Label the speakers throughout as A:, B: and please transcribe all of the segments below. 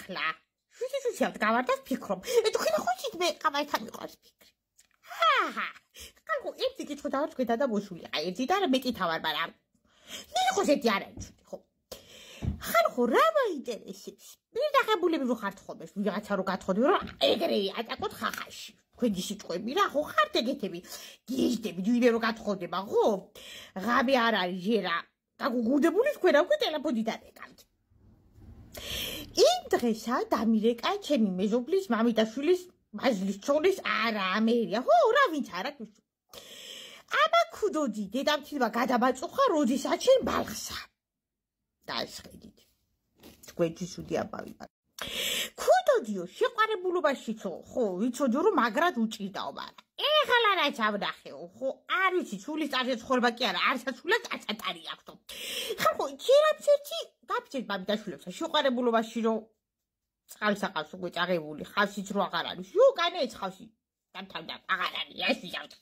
A: ახლა. შუშავთ გავარდას ფიქრობ. თქვენ ხოჭით მე ყავაითან მიყვარს ფიქრი. ხალხო ერთი კითხვა დავარჩქეთა და მოსული. აი ერთი და მეტი თავარ, მაგრამ ნახოს ერთი არ არის, ხო? ხალხო რა მაინტერესებს? მიდაღებულები რო ხართ ხოლმე, ვიღაცა რო გათხოვდი, რომ ეგრე ატაკოთ ხახაში. Თქვენი სიტყვები რა, ხო ხართ ეგეთები? გიჟდები, ვინმე რო გათხოვდება, ხო? ღამე არ არის ჟერა. გაგუგუდებული თქვენ აქვე ტელეფონით ატეკავთ. იმ დღესა დამირეკა ჩემი მეზობლის მამიდაშვილის მაზლის ჩოლის არა ამერია, ხო რა ვინც არა ქვიშ. აბა ქუდოდი დედამთილმა გადაბაწუხა როდესაც ჩემ ბალხსა. დაასხედით. თქვენთვის უდი აბავია. ქუდოდიო შეყარებულობაშიცო, ხო, ვიცოდიო რომ მაგრად უჭირდაო, მაგრამ ეხლა რაც ავნახეო, ხო, არ ვიცი სულის წარზე ცხოვრება კი არა, არცაც სულაც აწატარი აქვს. ხალხო, ჯერაც ერთი გაფიცეთ მამიდაშვილებსა შეყარებულობაში რომ წყალს აყავს უკვე წაღებული, ხავსიც რო აღარ არის. უკანა ეს ხავსი დამთავრდა, აღარ არის, ეს ვიზავთ.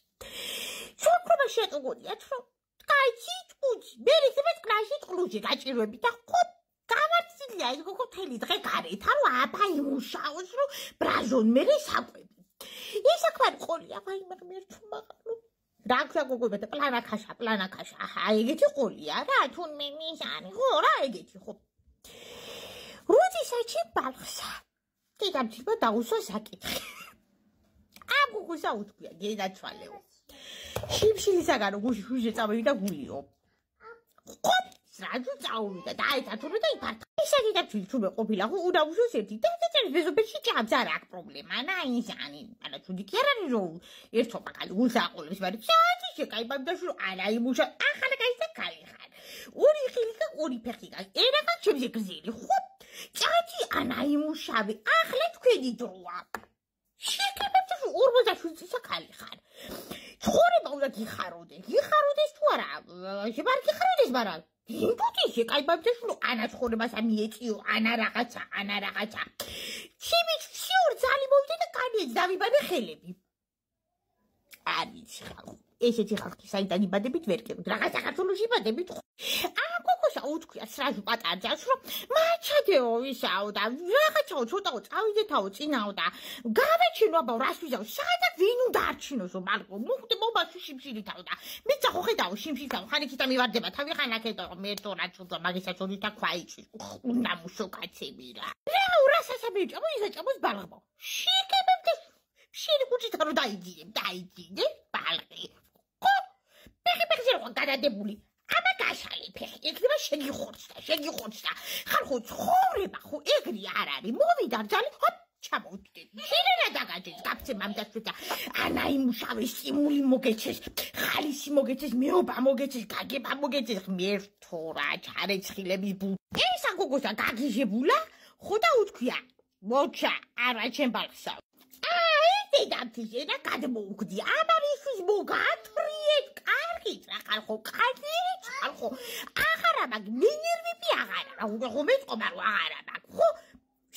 A: შოქრობა შეტყუდიათ, რომ კაიცი ჭუჭი, მე რიცხვი კლასში წყლუში გაჭირვები და ხო გამარცილია ეს გოგო თელი დღე გარეთ, რომ აბა იმუშაოს, რომ ბრაზონ მე საკვები. ეს საქმე ყოლია, აი მე რთულ მაღალო. რა ქვია გოგოებო და პლანაკაშა, აჰა, ეგეთი ყოლია რა, თუ მე მისანი, ხო რა ეგეთი, ხო. როდესაც ბალხსა დედამთილმა დაუსვა საკითხი. გოგოსა უთქვია, გენაცვალეო. შიმშილისაგან გუში შუშე წავიდა გულიო. ხო, სრაჯუ წავიდა და აითა თურმე და იფართა. ისა დედამთილი თურმე ყოფილა, ხო, უნაუშოს ერთი და წერის მეზობელში ჭამს არა აქვს პრობლემა, ისანი, არა თუდი კი არ არის რომ ერთობა კალი გულს აყოლებს, მაგრამ ჩაათი შეკაიბამდაში რომ არა იმუშა, ახლა გაიცა კალი ხარ. ორი ხილი და ორი ფეხი გას. ერაგან ჩემზე გზელი, ხო? ჩაათი ანა იმუშავე, ახლა თქვენი დროა. შეკებებს 47 წელს კალი ხარ. ცხოვრება უნდა გიხაროდეს თუ არა? შევარ გიხაროდეს, მაგრამ იმპუტი შეკაიბამდაშ რომ ანა ცხოვრებას ამიეწიო, ანა რაღაცა. ჩემი შიურ ძალი მოვიდა და კანიეც დავიბადე ხელები. არის ხალხო. ესეთი ხალხი საიდან იბადებით ვერ გეკით. რაღაც საქართველოში იბადებით. გოგოსა უთქვია სრაჟუ პატარ ძალს რომ მაჩადეო ისაო და რაღაცაო ცოტაო წავიდეთაო წინაო და გავეჩინო აბა რას ვიზავ სადაც ვინ უნდა არჩინოსო მალკო მოხდე მომასუ შიმშილითაო და მე წახო ხედავ შიმშილითაო ხანიქითა მივარდება თავი ხანაკეთო მე თორა ცუდა მაგისაც ორი და ქვაიჩი უნდა მუშო კაცები რა რასასაბი ჭამო ისა ჭამოს ბალღბო შეკებებდეს შენი კუჩით რო დაიძინე ბალღი ხო ფეხი რო გადადებული აბა გაშალი ფეხი ეგრე შეგიხორცდა ხალხო ცხოვრება ხო ეგრე არ არის მოვიდა ძალი ჰოპ ჩამოვიდე შენ რა დაგაჭირს გაფცე მამდაშვილა ანა იმუშავე სიმული მოგეჩეს ხალისი მოგეჩეს მეობა მოგეჩეს გაგება მოგეჩეს ღმერთო რა ჩარეცხილების ბუ ესა გოგოსა გაგიჟებულა ხო და უთქვია მოჩა არა ჩემ ბალხსა დედამთილს და გადმოუგდი ამარისთვის მოგათრიეთ კარგით რა ხალხო აღარა მაგ მინერვები აღარა რა უნდა ხომ ეწყობა რომ აღარა მაგ ხო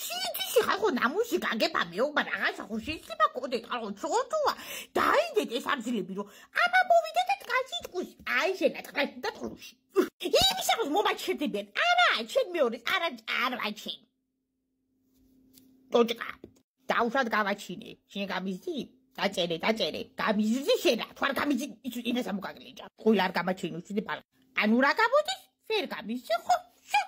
A: შიგიში ხალხო ნამუში გაგება მეობა რაღაცა ხო შეიძლება კოდე ხალხო ცოტოა დაიდეთ ეს ამძლები რომ აბა მოვიდა და კაცი ტყუს აი შენა ტყაში და ტყუში იმისა რომ მომაჩერდებიან არა ჩემ მეორე არა ჩემ ტოჭკა დაუშვად გავაჩინე შენ გამიზი დაწერე გამიზი შენა თუ არ გამიზი ინეს ამოგაგლიჭა ყვილ არ გამაჩინე უშდე ბალ ანუ რა გამოდის ვერ გამიზი ხო შე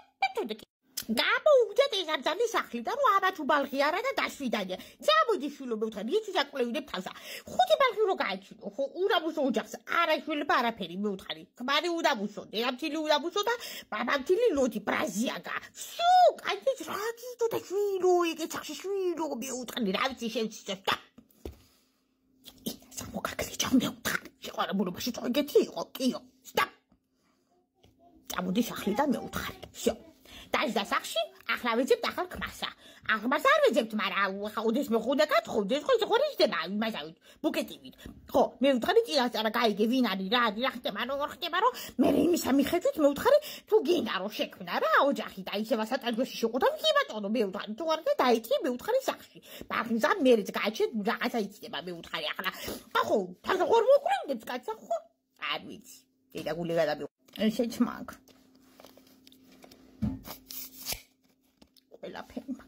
A: გამოუგდეთ ეს ამძალი სახლი და რომ აბა თუ ბალღი არა და დაშვიდანია წამოდი შვილო მევთხარი იცი საკვლევინებ თავსა ხუთი ბალღი რო გააჩინო ხო ურაბუსო ოჯახს არა შვილება არაფერი მევთხარი ქმარი ურაბუსო დედამთილი ურაბუსო და ბაბამთილი ლოდი ბრაზიაგა შუ კაცი რა გიტო და შვილო ეგეც ახში შვილო მევთხარი რა ვიცი შევცი და სამოგაგლიჭა მევთხარი შეყარებულობაში წოგეთი იყო კიო სტაპ წამოდი სახლიდან მევთხარი შო დაჟდა სახში ახლა ვეძებთ ახალ ქმარსა აღმარს არ ვეძებთ მაგრამ ხა ოდეს მეხუნდა გათხოვდეს ხო ისე ხორიჯდება იმასავით ბუკეტივით ხო მე ვთხარი წინასწარ გაიგე ვინ არის რა არის რა ხდება რომ მე იმისა მიხედვით მე ვთხარი თუ გინდა რომ შექმნა რა ოჯახი და ისევა სატანჯოში შეყოდა კი ბატონო მე ვთხარი თუ არ და დაიწი მე ვთხარი სახში ბაღიზა მერეც გააჩეთ რაღაცა იცდება მე ვთხარი ახლა ხო თან ხორ მოკრევდებს კაცსა ხო არ ვიცი დედა გული გადამი შეჩმაკ ყველაფერი